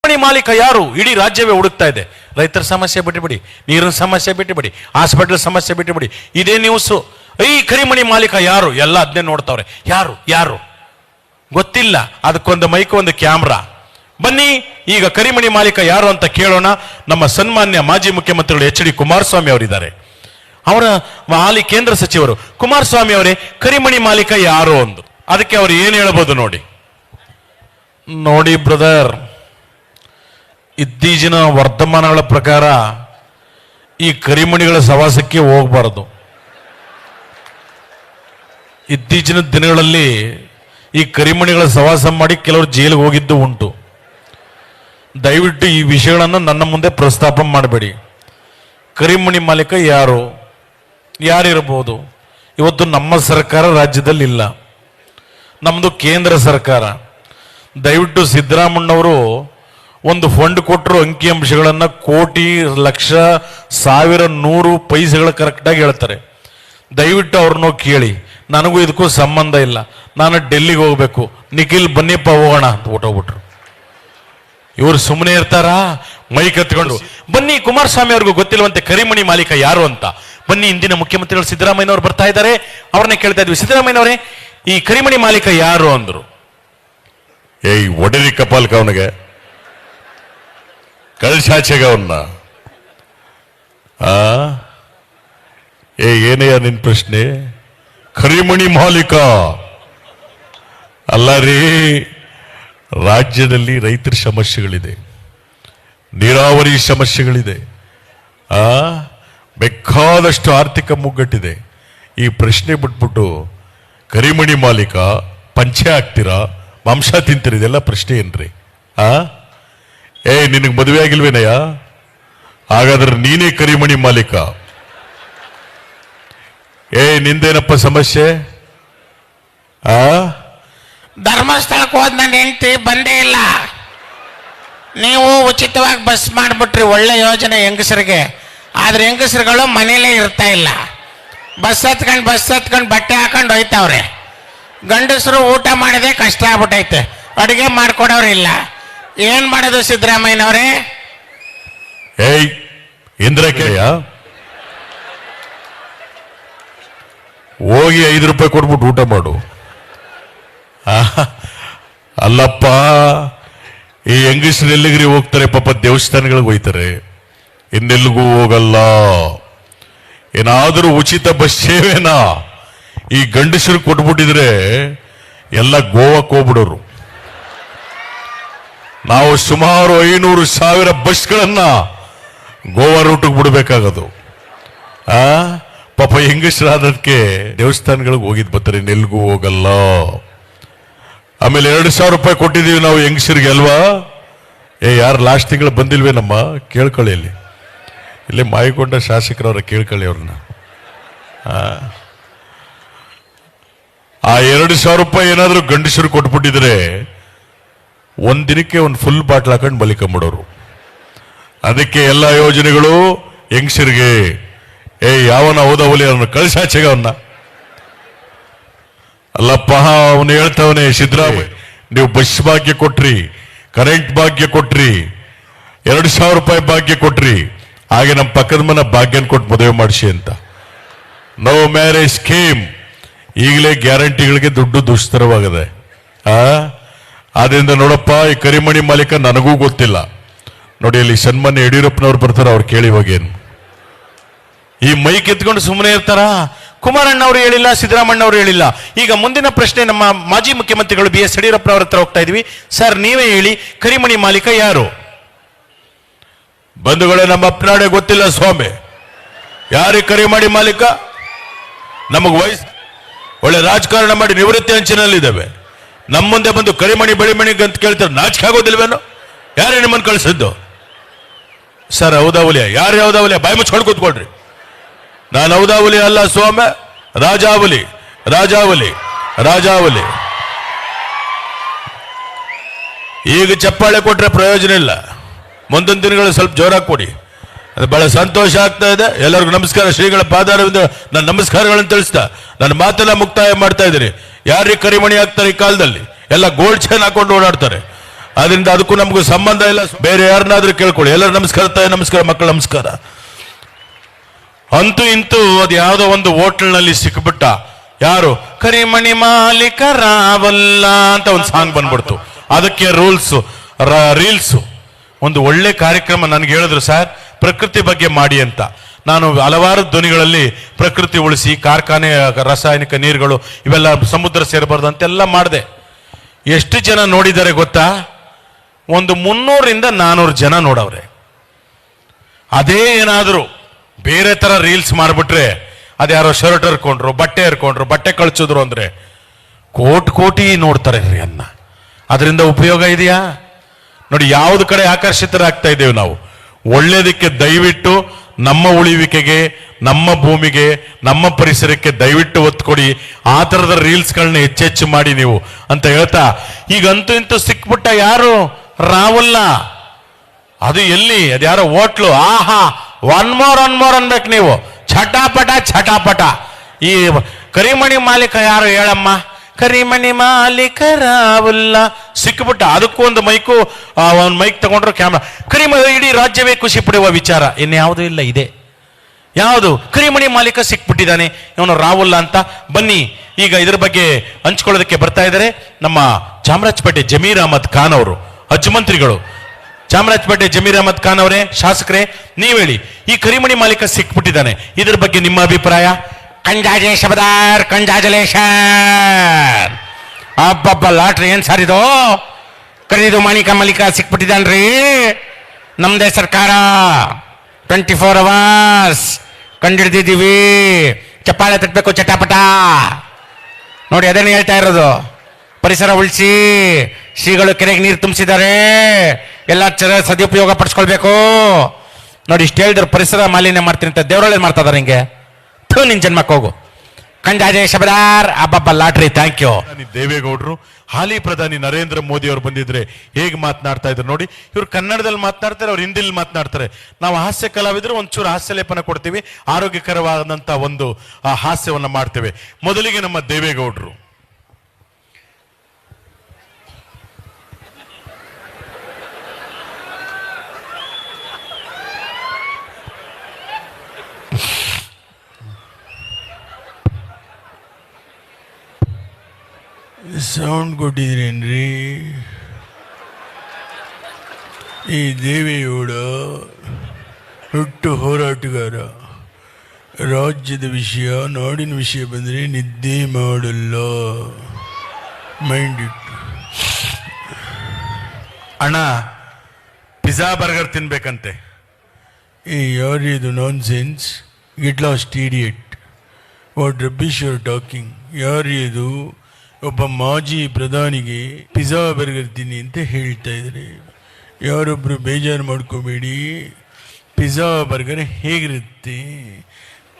ಕರಿಮಣಿ ಮಾಲೀಕ ಯಾರು? ಇಡೀ ರಾಜ್ಯವೇ ಹುಡುಕ್ತಾ ಇದೆ. ರೈತರ ಸಮಸ್ಯೆ ಬಿಟ್ಟುಬಿಡಿ, ನೀರಿನ ಸಮಸ್ಯೆ ಬಿಟ್ಟುಬಿಡಿ, ಹಾಸ್ಪಿಟಲ್ ಸಮಸ್ಯೆ ಬಿಟ್ಟುಬಿಡಿ, ಇದೇ ನ್ಯೂಸು. ಈ ಕರಿಮಣಿ ಮಾಲೀಕ ಯಾರು? ಎಲ್ಲ ಅದನ್ನೇ ನೋಡ್ತಾವ್ರೆ. ಯಾರು ಯಾರು ಗೊತ್ತಿಲ್ಲ. ಅದಕ್ಕೊಂದು ಮೈಕ್, ಒಂದು ಕ್ಯಾಮ್ರಾ. ಬನ್ನಿ ಈಗ ಕರಿಮಣಿ ಮಾಲೀಕ ಯಾರು ಅಂತ ಕೇಳೋಣ. ನಮ್ಮ ಸನ್ಮಾನ್ಯ ಮಾಜಿ ಮುಖ್ಯಮಂತ್ರಿಗಳು HD ಕುಮಾರಸ್ವಾಮಿ ಅವರಿದ್ದಾರೆ. ಅವರ ಹಾಲಿ ಕೇಂದ್ರ ಸಚಿವರು. ಕುಮಾರಸ್ವಾಮಿ ಅವರೇ, ಕರಿಮಣಿ ಮಾಲೀಕ ಯಾರು ಅಂದು ಅದಕ್ಕೆ ಅವರು ಏನು ಹೇಳ್ಬೋದು ನೋಡಿ. ನೋಡಿ ಬ್ರದರ್, ಇತ್ತೀಚಿನ ವರ್ತಮಾನಗಳ ಪ್ರಕಾರ ಈ ಕರಿಮಣಿಗಳ ಸವಾಸಕ್ಕೆ ಹೋಗಬಾರದು. ಇತ್ತೀಚಿನ ದಿನಗಳಲ್ಲಿ ಈ ಕರಿಮಣಿಗಳ ಸವಾಸ ಮಾಡಿ ಕೆಲವರು ಜೈಲಿಗೆ ಹೋಗಿದ್ದು ಉಂಟು. ದಯವಿಟ್ಟು ಈ ವಿಷಯಗಳನ್ನು ನನ್ನ ಮುಂದೆ ಪ್ರಸ್ತಾಪ ಮಾಡಬೇಡಿ. ಕರಿಮಣಿ ಮಾಲೀಕ ಯಾರು, ಯಾರಿರ್ಬೋದು? ಇವತ್ತು ನಮ್ಮ ಸರ್ಕಾರ ರಾಜ್ಯದಲ್ಲಿ ಇಲ್ಲ, ನಮ್ಮದು ಕೇಂದ್ರ ಸರ್ಕಾರ. ದಯವಿಟ್ಟು ಸಿದ್ದರಾಮಣ್ಣವರು ಒಂದು ಫಂಡ್ ಕೊಟ್ಟರು, ಅಂಕಿಅಂಶಗಳನ್ನು ಕೋಟಿ, ಲಕ್ಷ, ಸಾವಿರ, 100 ಪೈಸೆಗಳು ಕರೆಕ್ಟಾಗಿ ಹೇಳ್ತಾರೆ. ದಯವಿಟ್ಟು ಅವ್ರನ್ನೋ ಕೇಳಿ. ನನಗೂ ಇದಕ್ಕೂ ಸಂಬಂಧ ಇಲ್ಲ, ನಾನು ಡೆಲ್ಲಿಗೆ ಹೋಗ್ಬೇಕು, ನಿಖಿಲ್ ಬನ್ನಿಪ್ಪ ಹೋಗೋಣ ಅಂತ ಹೊಟ್ಟೋಗ್ಬಿಟ್ರು. ಇವರು ಸುಮ್ಮನೆ ಇರ್ತಾರಾ? ಮೈ ಕತ್ಕೊಂಡು ಬನ್ನಿ. ಕುಮಾರಸ್ವಾಮಿ ಅವ್ರಿಗೂ ಗೊತ್ತಿಲ್ವಂತೆ ಕರಿಮಣಿ ಮಾಲೀಕ ಯಾರು ಅಂತ. ಬನ್ನಿ, ಇಂದಿನ ಮುಖ್ಯಮಂತ್ರಿಗಳು ಸಿದ್ದರಾಮಯ್ಯನವರು ಬರ್ತಾ ಇದ್ದಾರೆ, ಅವ್ರನ್ನ ಕೇಳ್ತಾ ಇದ್ವಿ. ಸಿದ್ದರಾಮಯ್ಯನವರೇ, ಈ ಕರಿಮಣಿ ಮಾಲೀಕ ಯಾರು ಅಂದ್ರು. ಏಯ್ ಒಡೆರಿ ಕಪಾಲ್ಕ ಅವನಿಗೆ, ಕಳ್ಸಾಚೆಗ ಅವನ್ನ. ಏನಯ್ಯ ನಿನ್ ಪ್ರಶ್ನೆ? ಕರಿಮಣಿ ಮಾಲೀಕ ಅಲ್ಲ ರೀ. ರಾಜ್ಯದಲ್ಲಿ ರೈತರ ಸಮಸ್ಯೆಗಳಿದೆ, ನೀರಾವರಿ ಸಮಸ್ಯೆಗಳಿದೆ, ಬೇಕಾದಷ್ಟು ಆರ್ಥಿಕ ಮುಗ್ಗಟ್ಟಿದೆ. ಈ ಪ್ರಶ್ನೆ ಬಿಟ್ಬಿಟ್ಟು ಕರಿಮಣಿ ಮಾಲೀಕ, ಪಂಚೆ ಹಾಕ್ತೀರಾ, ಮಾಂಸ ತಿಂತೀರಿ, ಇದೆಲ್ಲ ಪ್ರಶ್ನೆ ಏನ್ರಿ? ನಿನಗೆ ಮದುವೆ ಆಗಿಲ್ವೇನಯ್ಯ? ಹಾಗಾದ್ರೆ ನೀನೇ ಕರಿಮಣಿ ಮಾಲೀಕ. ನಿಂದೇನಪ್ಪ ಸಮಸ್ಯೆ? ಧರ್ಮಸ್ಥಳಕ್ಕೆ ಹೋದ್ ನನ್ನ ಹೆಂಡತಿ ಬಂದೇ ಇಲ್ಲ. ನೀವು ಉಚಿತವಾಗಿ ಬಸ್ ಮಾಡಿಬಿಟ್ರಿ, ಒಳ್ಳೆ ಯೋಜನೆ ಹೆಂಗಸರಿಗೆ. ಆದ್ರೆ ಹೆಂಗಸರುಗಳು ಮನೇಲೇ ಇರ್ತಾ ಇಲ್ಲ. ಬಸ್ ಹತ್ಕೊಂಡು ಬಟ್ಟೆ ಹಾಕೊಂಡು ಹೋಯ್ತಾವ್ರೆ. ಗಂಡಸರು ಊಟ ಮಾಡೋದೇ ಕಷ್ಟ ಆಗ್ಬಿಟ್ಟೈತೆ, ಅಡುಗೆ ಮಾಡ್ಕೊಡೋರಿಲ್ಲ. ಏನ್ ಮಾಡೋದು ಸಿದ್ದರಾಮಯ್ಯನವರೇ? ಇಂದ್ರಕೆಯ ಹೋಗಿ 5 ರೂಪಾಯಿ ಕೊಟ್ಬಿಟ್ಟು ಊಟ ಮಾಡು. ಅಲ್ಲಪ್ಪ, ಈ ಹೆಂಗಸರು ಎಲ್ಲಿಗ್ರಿ ಹೋಗ್ತಾರೆ? ಪಾಪ ದೇವಸ್ಥಾನಗಳಿಗೆ ಹೋಗ್ತಾರೆ, ಇನ್ನೆಲ್ಲಿಗೂ ಹೋಗಲ್ಲ. ಏನಾದರೂ ಉಚಿತ ಬಸ್ ಸೇವೆನಾ ಈ ಗಂಡಸರು ಕೊಟ್ಬಿಟ್ಟಿದ್ರೆ ಎಲ್ಲ ಗೋವಾಕ್ಕೆ ಹೋಗ್ಬಿಡೋರು. ನಾವು ಸುಮಾರು 500,000 ಬಸ್ಗಳನ್ನ ಗೋವಾ ರೂಟಿಗೆ ಬಿಡಬೇಕಾಗದು. ಪಾಪ ಹೆಂಗಸರಾದಕ್ಕೆ ದೇವಸ್ಥಾನಗಳಿಗೆ ಹೋಗಿದ್ ಬರ್ತಾರೆ, ಇನ್ನೆಲ್ಗೂ ಹೋಗಲ್ಲ. ಆಮೇಲೆ 2,000 ರೂಪಾಯಿ ಕೊಟ್ಟಿದ್ದೀವಿ ನಾವು ಹೆಂಗಸರಿಗೆ ಅಲ್ವಾ? ಯಾರು ಲಾಸ್ಟ್ ತಿಂಗಳು ಬಂದಿಲ್ವೇನಮ್ಮ? ಕೇಳ್ಕೊಳ್ಳಿ, ಇಲ್ಲಿ ಮಾಯಿಕೊಂಡ ಶಾಸಕರವ್ರ ಕೇಳ್ಕೊಳ್ಳಿ ಅವ್ರನ್ನ. ಆ 2,000 ರೂಪಾಯಿ ಏನಾದರೂ ಗಂಡಸರು ಕೊಟ್ಬಿಟ್ಟಿದ್ರೆ ಒಂದಿನಕ್ಕೆ ಒಂದು ಫುಲ್ ಬಾಟ್ಲ್ ಹಾಕೊಂಡು ಮಲಿಕೊಂಬಿಡೋರು. ಅದಕ್ಕೆ ಎಲ್ಲ ಯೋಜನೆಗಳು ಹೆಂಗಸರಿಗೆ. ಯಾವನ ಹೋದವಲಿ ಅವನ್ನ ಕಳ್ಸಾಚೆಗ ಅವನ್ನ. ಅಲ್ಲಪ್ಪ, ಅವನು ಹೇಳ್ತಾವನೆ, ಸಿದ್ದರಾಮಯ್ಯ ನೀವು ಬಸ್ ಭಾಗ್ಯ ಕೊಟ್ರಿ, ಕರೆಂಟ್ ಭಾಗ್ಯ ಕೊಟ್ರಿ, 2,000 ರೂಪಾಯಿ ಭಾಗ್ಯ ಕೊಟ್ರಿ, ಹಾಗೆ ನಮ್ಮ ಪಕ್ಕದ ಮನೆ ಭಾಗ್ಯನ ಕೊಟ್ಟು ಮದುವೆ ಮಾಡಿಸಿ ಅಂತ. No marriage scheme. ಈಗಲೇ ಗ್ಯಾರಂಟಿಗಳಿಗೆ ದುಡ್ಡು ದುಸ್ತರವಾಗಿದೆ. ಆದ್ರಿಂದ ನೋಡಪ್ಪ, ಈ ಕರಿಮಣಿ ಮಾಲೀಕ ನನಗೂ ಗೊತ್ತಿಲ್ಲ. ನೋಡಿ, ಅಲ್ಲಿ ಸನ್ಮಾನ್ಯ ಯಡಿಯೂರಪ್ಪನವ್ರು ಬರ್ತಾರೆ, ಅವ್ರು ಕೇಳಿ ಹೋಗೇನು. ಈ ಮೈಕ್ ಎತ್ಕೊಂಡು ಸುಮ್ಮನೆ ಇರ್ತಾರ? ಕುಮಾರಣ್ಣವರು ಹೇಳಿಲ್ಲ, ಸಿದ್ದರಾಮಣ್ಣವರು ಹೇಳಿಲ್ಲ. ಈಗ ಮುಂದಿನ ಪ್ರಶ್ನೆ ನಮ್ಮ ಮಾಜಿ ಮುಖ್ಯಮಂತ್ರಿಗಳು BS ಯಡಿಯೂರಪ್ಪನವರ ಹತ್ರ ಹೋಗ್ತಾ ಇದೀವಿ. ಸರ್, ನೀವೇ ಹೇಳಿ, ಕರಿಮಣಿ ಮಾಲೀಕ ಯಾರು? ಬಂಧುಗಳೇ, ನಮ್ಮ ಅಪ್ಪನಾಡೆ ಗೊತ್ತಿಲ್ಲ ಸ್ವಾಮಿ. ಯಾರಿಗೆ ಕರಿಮಣಿ ಮಾಲೀಕ? ನಮಗ್ ವಯಸ್ಸು ಒಳ್ಳೆ ರಾಜಕಾರಣ ಮಾಡಿ ನಿವೃತ್ತಿ ಅಂಚಿನಲ್ಲಿದ್ದಾವೆ. ನಮ್ಮ ಮುಂದೆ ಬಂದು ಕರಿಮಣಿ ಬಳಿಮಣಿ ಅಂತ ಕೇಳ್ತಾರೆ, ನಾಚಿಕೆ ಆಗೋದಿಲ್ವೇನೋ? ಯಾರೇ ನಿಮ್ಮನ್ನು ಕಳಿಸಿದ್ದು? ಸರ್, ಹೌದಾವಲಿಯ? ಯಾರು ಹೌದಾವಲಿಯ? ಬಾಯಿ ಮುಚ್ಕೊಂಡು ಕೂತ್ಕೊಳ್ರಿ. ನಾನು ಹೌದಾವಲಿ ಅಲ್ಲ ಸ್ವಾಮಿ, ರಾಜಾವಲಿ, ರಾಜಾವಲಿ, ರಾಜಾವಲಿ. ಈಗ ಚಪ್ಪಾಳೆ ಕೊಟ್ರೆ ಪ್ರಯೋಜನ ಇಲ್ಲ. ಮುಂದಿನ ದಿನಗಳು ಸ್ವಲ್ಪ ಜೋರಾಗಿ ಕೊಡಿ. ಅದು ಬಹಳ ಸಂತೋಷ ಆಗ್ತಾ ಇದೆ. ಎಲ್ಲರಿಗೂ ನಮಸ್ಕಾರ. ಶ್ರೀಗಳ ಪಾದಾರವಿಂದ ನನ್ನ ನಮಸ್ಕಾರಗಳನ್ನು ತಿಳಿಸ್ತಾ ನನ್ನ ಮಾತೆಲ್ಲ ಮುಕ್ತಾಯ ಮಾಡ್ತಾ ಇದ್ದೀನಿ. ಯಾರಿಗೆ ಕರಿಮಣಿ ಹಾಕ್ತಾರೆ ಈ ಕಾಲದಲ್ಲಿ? ಎಲ್ಲ ಗೋಲ್ಡ್ ಚೈನ್ ಹಾಕೊಂಡು ಓಡಾಡ್ತಾರೆ. ಅದರಿಂದ ಅದಕ್ಕೂ ನಮಗೂ ಸಂಬಂಧ ಇಲ್ಲ. ಬೇರೆ ಯಾರನ್ನಾದ್ರೂ ಕೇಳ್ಕೊಳ್ಳಿ. ಎಲ್ಲರೂ ನಮಸ್ಕಾರ ತಾಯಿ, ನಮಸ್ಕಾರ ಮಕ್ಕಳು, ನಮಸ್ಕಾರ. ಅಂತೂ ಇಂತೂ ಅದು ಯಾವುದೋ ಒಂದು ಹೋಟೆಲ್ನಲ್ಲಿ ಸಿಕ್ಬಿಟ್ಟ. ಯಾರು? ಕರಿಮಣಿ ಮಾಲೀಕ ರಾವಲ್ಲ ಅಂತ ಒಂದು ಸಾಂಗ್ ಬಂದ್ಬಿಡ್ತು. ಅದಕ್ಕೆ ರೀಲ್ಸ್ ಒಂದು ಒಳ್ಳೆ ಕಾರ್ಯಕ್ರಮ. ನನಗೆ ಹೇಳಿದ್ರು, ಸರ್ ಪ್ರಕೃತಿ ಬಗ್ಗೆ ಮಾಡಿ ಅಂತ. ನಾನು ಹಲವಾರು ಧ್ವನಿಗಳಲ್ಲಿ ಪ್ರಕೃತಿ ಉಳಿಸಿ, ಕಾರ್ಖಾನೆ ರಾಸಾಯನಿಕ ನೀರುಗಳು ಇವೆಲ್ಲ ಸಮುದ್ರ ಸೇರಬಾರ್ದು ಅಂತೆಲ್ಲ ಮಾಡಿದೆ. ಎಷ್ಟು ಜನ ನೋಡಿದ್ದಾರೆ ಗೊತ್ತಾ? ಒಂದು 300ರಿಂದ 400 ಜನ ನೋಡವ್ರೆ. ಅದೇ ಏನಾದರೂ ಬೇರೆ ತರ ರೀಲ್ಸ್ ಮಾಡಿಬಿಟ್ರೆ, ಅದ್ಯಾರೋ ಶರ್ಟ್ ಹರ್ಕೊಂಡ್ರು, ಬಟ್ಟೆ ಕಳ್ಸಿದ್ರು ಅಂದ್ರೆ ಕೋಟಿ ನೋಡ್ತಾರೆ ರೀ ಅನ್ನ. ಅದರಿಂದ ಉಪಯೋಗ ಇದೆಯಾ? ನೋಡಿ, ಯಾವ್ದು ಕಡೆ ಆಕರ್ಷಿತರಾಗ್ತಾ ಇದ್ದೇವೆ ನಾವು. ಒಳ್ಳೇದಕ್ಕೆ ದಯವಿಟ್ಟು ನಮ್ಮ ಉಳಿವಿಕೆಗೆ, ನಮ್ಮ ಭೂಮಿಗೆ, ನಮ್ಮ ಪರಿಸರಕ್ಕೆ ದಯವಿಟ್ಟು ಒತ್ತು ಕೊಡಿ. ಆ ಥರದ ರೀಲ್ಸ್ಗಳನ್ನ ಹೆಚ್ಚೆಚ್ಚು ಮಾಡಿ ನೀವು ಅಂತ ಹೇಳ್ತಾ, ಈಗಂತೂ ಇಂತೂ ಸಿಕ್ಬಿಟ್ಟ ಯಾರು? ರಾಹುಲ್ಲ. ಅದು ಎಲ್ಲಿ? ಅದ್ಯಾರೋ ಹೋಟ್ಲು. ಆಹಾ, ಒನ್ ಮೋರ್ ಅನ್ಬೇಕು ನೀವು. ಛಟಾಪಟ. ಈ ಕರಿಮಣಿ ಮಾಲೀಕ ಯಾರು ಹೇಳಮ್ಮ? ಕರಿಮಣಿ ಮಾಲೀಕ ರಾಹುಲ್ಲ ಸಿಕ್ಬಿಟ್ಟ. ಅದಕ್ಕೂ ಒಂದು ಮೈಕ್ ತಗೊಂಡ್ರು, ಕ್ಯಾಮ್ರಾ. ಇಡೀ ರಾಜ್ಯವೇ ಖುಷಿ ಪಡುವ ವಿಚಾರ ಇನ್ಯಾವುದೂ ಇಲ್ಲ. ಇದೆ ಯಾವುದು? ಕರಿಮಣಿ ಮಾಲೀಕ ಸಿಕ್ಬಿಟ್ಟಿದ್ದಾನೆ, ಇವನು ರಾಹುಲ್ಲ ಅಂತ. ಬನ್ನಿ, ಈಗ ಇದ್ರ ಬಗ್ಗೆ ಹಂಚ್ಕೊಳ್ಳೋದಕ್ಕೆ ಬರ್ತಾ ಇದ್ದಾರೆ ನಮ್ಮ ಚಾಮರಾಜಪೇಟೆ ಜಮೀರ್ ಅಹಮದ್ ಖಾನ್ ಅವರು, ಅಜ್ಮಂತ್ರಿಗಳು. ಚಾಮರಾಜಪೇಟೆ ಜಮೀರ್ ಅಹಮದ್ ಖಾನ್ ಅವರೇ, ಶಾಸಕರೇ, ನೀವ್ ಹೇಳಿ, ಈ ಕರಿಮಣಿ ಮಾಲೀಕ ಸಿಕ್ಬಿಟ್ಟಿದ್ದಾನೆ, ಇದ್ರ ಬಗ್ಗೆ ನಿಮ್ಮ ಅಭಿಪ್ರಾಯ? ಕಂಜಾಜಲೇಶನ್ ಅಬ್ಬಬ್ಬ, ಲಾಟ್ರಿ ಏನ್ ಸರ್ ಇದು? ಕರೀದು ಮಾಲೀಕ ಸಿಕ್ಬಿಟ್ಟಿದ್ದಾನ್ರಿ. ನಮ್ದೇ ಸರ್ಕಾರ 24 hours ಕಂಡಿಡ್ದಿದ್ದೀವಿ. ಚಪ್ಪಾಳೆ ತಟ್ಟಬೇಕು, ಚಟಾಪಟ. ನೋಡಿ, ಅದೇನು ಹೇಳ್ತಾ ಇರೋದು. ಪರಿಸರ ಉಳಿಸಿ, ಶ್ರೀಗಳು ಕೆರೆಗೆ ನೀರು ತುಂಬಿಸಿದ್ದಾರೆ, ಎಲ್ಲ ಸದುಪಯೋಗ ಪಡಿಸ್ಕೊಳ್ಬೇಕು. ನೋಡಿ, ಇಷ್ಟು ಹೇಳಿದ್ರು ಪರಿಸರ ಮಾಲಿನ್ಯ ಮಾಡ್ತೀನಿ ಅಂತ ದೇವರೊಳ್ಳೇದು ಮಾಡ್ತಾ ಇದಾರೆ. ಹಿಂಗೆ ನಿನ್ ಜನ್ಮಕ್ಕೆ ಹೋಗು. ಕಂಜಾಜೆ ಶಬದಾರ್ ಅಬ್ಬಬ್ಬ ಲಾಟ್ರಿ. Thank you. ದೇವೇಗೌಡರು, ಹಾಲಿ ಪ್ರಧಾನಿ ನರೇಂದ್ರ ಮೋದಿ ಅವರು ಬಂದಿದ್ರೆ ಹೇಗೆ ಮಾತನಾಡ್ತಾ ಇದ್ರು ನೋಡಿ. ಇವ್ರು ಕನ್ನಡದಲ್ಲಿ ಮಾತನಾಡ್ತಾರೆ, ಅವ್ರು ಹಿಂದಿಲಿ ಮಾತನಾಡ್ತಾರೆ. ನಾವು ಹಾಸ್ಯ ಕಲಾವಿದರು ಒಂಚೂರು ಹಾಸ್ಯ ಲೇಪನ ಕೊಡ್ತೀವಿ, ಆರೋಗ್ಯಕರವಾದಂತ ಒಂದು ಹಾಸ್ಯವನ್ನ ಮಾಡ್ತೇವೆ. ಮೊದಲಿಗೆ ನಮ್ಮ ದೇವೇಗೌಡರು. ಸೌಂಡ್ ಕೊಟ್ಟಿದ್ರೇನ್ರಿ? ಈ ದೇವೇಗೌಡ ಹುಟ್ಟು ಹೋರಾಟಗಾರ. ರಾಜ್ಯದ ವಿಷಯ, ನಾಡಿನ ವಿಷಯ ಬಂದರೆ ನಿದ್ದೆ ಮಾಡಲ್ಲ. ಮೈಂಡ್ ಇಟ್ಟು. ಅಣ್ಣ, ಪಿಜ್ಜಾ ಬರ್ಗರ್ ತಿನ್ಬೇಕಂತೆ. ಯಾರಿದು nonsense? Get lost idiot. What rubbish you are talking? ಯಾರಿದು? ಒಬ್ಬ ಮಾಜಿ ಪ್ರಧಾನಿಗೆ ಪಿಜ್ಜಾ ಬರ್ಗರ್ ತಿನ್ನಿ ಅಂತ ಹೇಳ್ತಾ ಇದ್ದಾರೆ. ಯಾರೊಬ್ಬರು ಬೇಜಾರು ಮಾಡ್ಕೋಬೇಡಿ. ಪಿಜ್ಜಾ ಬರ್ಗರ್ ಹೇಗಿರುತ್ತೆ?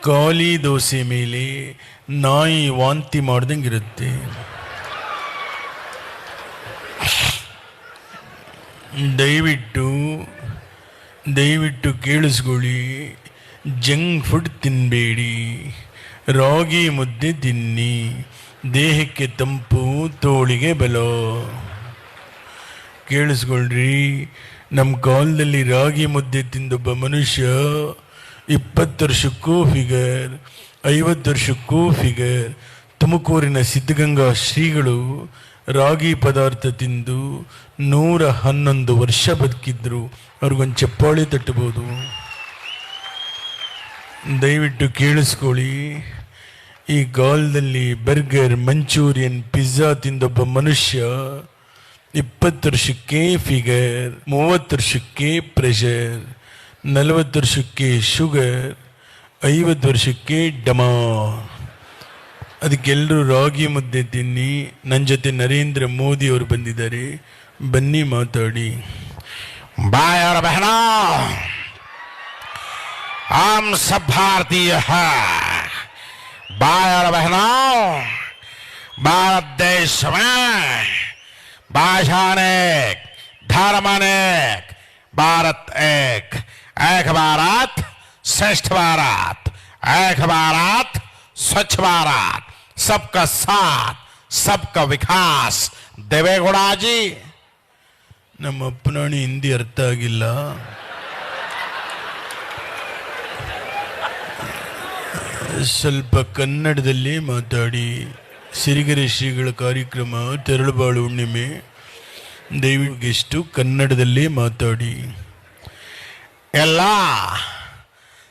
ಖಾಲಿ ದೋಸೆ ಮೇಲೆ ನಾಯಿ ವಾಂತಿ ಮಾಡ್ದಂಗೆ ಇರುತ್ತೆ. ದಯವಿಟ್ಟು ಕೇಳಿಸ್ಕೊಳ್ಳಿ. ಜಂಕ್ ಫುಡ್ ತಿನ್ನಬೇಡಿ, ರಾಗಿ ಮುದ್ದೆ ತಿನ್ನಿ. ದೇಹಕ್ಕೆ ತಂಪು, ತೋಳಿಗೆ ಬಲ. ಕೇಳಿಸ್ಕೊಳ್ರಿ, ನಮ್ಮ ಕಾಲದಲ್ಲಿ ರಾಗಿ ಮುದ್ದೆ ತಿಂದೊಬ್ಬ ಮನುಷ್ಯ 20 ವರ್ಷಕ್ಕೂ ಫಿಗರ್, 50 ವರ್ಷಕ್ಕೂ ಫಿಗರ್. ತುಮಕೂರಿನ ಸಿದ್ಧಗಂಗಾ ಶ್ರೀಗಳು ರಾಗಿ ಪದಾರ್ಥ ತಿಂದು 111 ವರ್ಷ ಬದುಕಿದ್ರು. ಅವ್ರಿಗೊಂದು ಚಪ್ಪಾಳೆ ತಟ್ಟಬಹುದು. ದಯವಿಟ್ಟು ಕೇಳಿಸ್ಕೊಳ್ಳಿ. ಈ ಕಾಲದಲ್ಲಿ ಬರ್ಗರ್, ಮಂಚೂರಿಯನ್, ಪಿಜ್ಜಾ ತಿಂದೊಬ್ಬ ಮನುಷ್ಯ 20 ವರ್ಷಕ್ಕೆ ಫಿಗರ್, 30 ವರ್ಷಕ್ಕೆ ಪ್ರೆಷರ್, 40 ವರ್ಷಕ್ಕೆ ಶುಗರ್, 50 ವರ್ಷಕ್ಕೆ ಡಮಾ. ಅದಕ್ಕೆಲ್ಲರೂ ರಾಗಿ ಮುದ್ದೆ ತಿನ್ನಿ. ನನ್ನ ಜೊತೆ ನರೇಂದ್ರ ಮೋದಿ ಅವರು ಬಂದಿದ್ದಾರೆ, ಬನ್ನಿ ಮಾತಾಡಿ. ಬಾಯ್ और बहनों, हम सब भारतीय हैं. भाई और बहनों, भारत देश में भाषा अनेक, धर्म अनेक, भारत एक. एक भारत श्रेष्ठ भारत, एक भारत स्वच्छ भारत, सबका साथ, सबका विकास. देवेगौड़ा जी, ನಮ್ಮ ಅಪ್ಪನಾಣಿ ಹಿಂದಿ ಅರ್ಥ ಆಗಿಲ್ಲ. ಸ್ವಲ್ಪ ಕನ್ನಡದಲ್ಲಿ ಮಾತಾಡಿ. ಸಿರಿಗೆರೆ ಶ್ರೀಗಳ ಕಾರ್ಯಕ್ರಮ ತೆರಳುಬಾಳು ಹುಣ್ಣಿಮೆ, ದಯವಿಟ್ಟು ಕನ್ನಡದಲ್ಲಿ ಮಾತಾಡಿ. ಎಲ್ಲ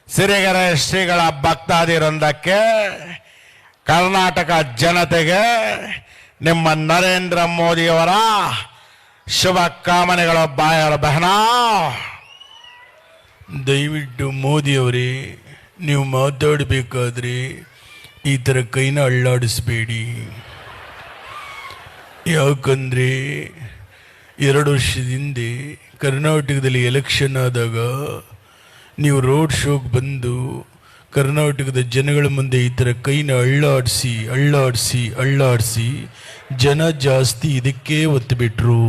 ಸಿರಿಗೆರೆ ಶ್ರೀಗಳ ಭಕ್ತಾದಿವೃಂದಕ್ಕೆ, ಕರ್ನಾಟಕ ಜನತೆಗೆ ನಿಮ್ಮ ನರೇಂದ್ರ ಮೋದಿಯವರ ಶುಭ ಕಾಮನೆಗಳು. ಬಾಯರ ಬಹನ, ದಯವಿಟ್ಟು ಮೋದಿಯವರೇ, ನೀವು ಮಾತಾಡಬೇಕಾದ್ರೆ ಈ ಥರ ಕೈನ ಅಳ್ಳಾಡಿಸ್ಬೇಡಿ. ಯಾಕಂದರೆ 2 ವರ್ಷದ ಹಿಂದೆ ಕರ್ನಾಟಕದಲ್ಲಿ ಎಲೆಕ್ಷನ್ ಆದಾಗ ನೀವು ರೋಡ್ ಶೋಗೆ ಬಂದು ಕರ್ನಾಟಕದ ಜನಗಳ ಮುಂದೆ ಈ ಥರ ಕೈನ ಅಳ್ಳಾಡಿಸಿ ಅಳ್ಳಾಡಿಸಿ ಅಳ್ಳಾಡಿಸಿ ಜನ ಜಾಸ್ತಿ ಇದಕ್ಕೆ ಒತ್ತು ಬಿಟ್ರು.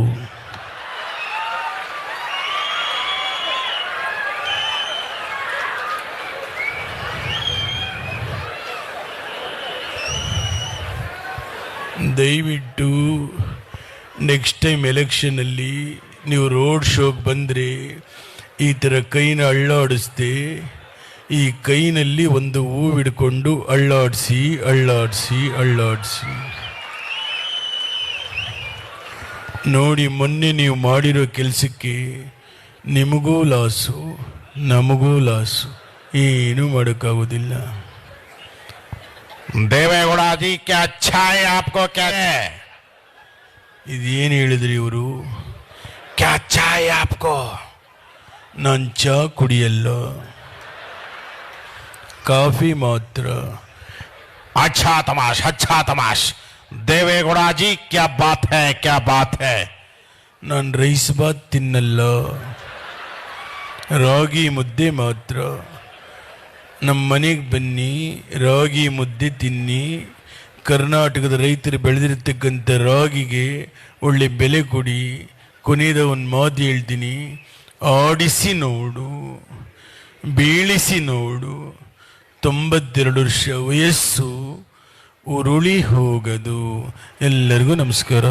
ದಯವಿಟ್ಟು ನೆಕ್ಸ್ಟ್ ಟೈಮ್ ಎಲೆಕ್ಷನಲ್ಲಿ ನೀವು ರೋಡ್ ಶೋಗೆ ಬಂದರೆ ಈ ಥರ ಕೈನ ಅಳ್ಳಾಡಿಸ್ದೆ, ಈ ಕೈನಲ್ಲಿ ಒಂದು ಹೂವು ಹಿಡ್ಕೊಂಡು ಅಳ್ಳಾಡಿಸಿ ಅಳ್ಳಾಡಿಸಿ ಅಳ್ಳಾಡಿಸಿ ನೋಡಿ. ಮೊನ್ನೆ ನೀವು ಮಾಡಿರೋ ಕೆಲಸಕ್ಕೆ ನಿಮಗೂ ಲಾಸು, ನಮಗೂ ಲಾಸು, ಏನೂ ಮಾಡೋಕ್ಕಾಗೋದಿಲ್ಲ. ದೇವೇಗೌಡ जी क्या अच्छा है आपको? क्या है ಇದೇನು ಹೇಳಿದ್ರಿ ಇವರು? क्या अच्छा है आपको? ನಾನು ಚಹಾ ಕುಡಿಯಲ್ಲ, ಕಾಫಿ ಮಾತ್ರ. अच्छा तमाश. देवेगौड़ा जी क्या बात है? ನಾನು ರೈಸ್ ಬಾತ್ ತಿನ್ನಲ್ಲ, ರಾಗಿ ಮುದ್ದೆ ಮಾತ್ರ. ನಮ್ಮ ಮನೆಗೆ ಬನ್ನಿ, ರಾಗಿ ಮುದ್ದೆ ತಿನ್ನಿ. ಕರ್ನಾಟಕದ ರೈತರು ಬೆಳೆದಿರ್ತಕ್ಕಂಥ ರಾಗಿಗೆ ಒಳ್ಳೆ ಬೆಲೆ ಕೊಡಿ. ಕೊನೆಯದ ಒಂದು ಮಾತು ಹೇಳ್ತೀನಿ, ಆಡಿಸಿ ನೋಡು, ಬೀಳಿಸಿ ನೋಡು. 92 ವರ್ಷ ವಯಸ್ಸು ಉರುಳಿ ಹೋಗದು. ಎಲ್ಲರಿಗೂ ನಮಸ್ಕಾರ.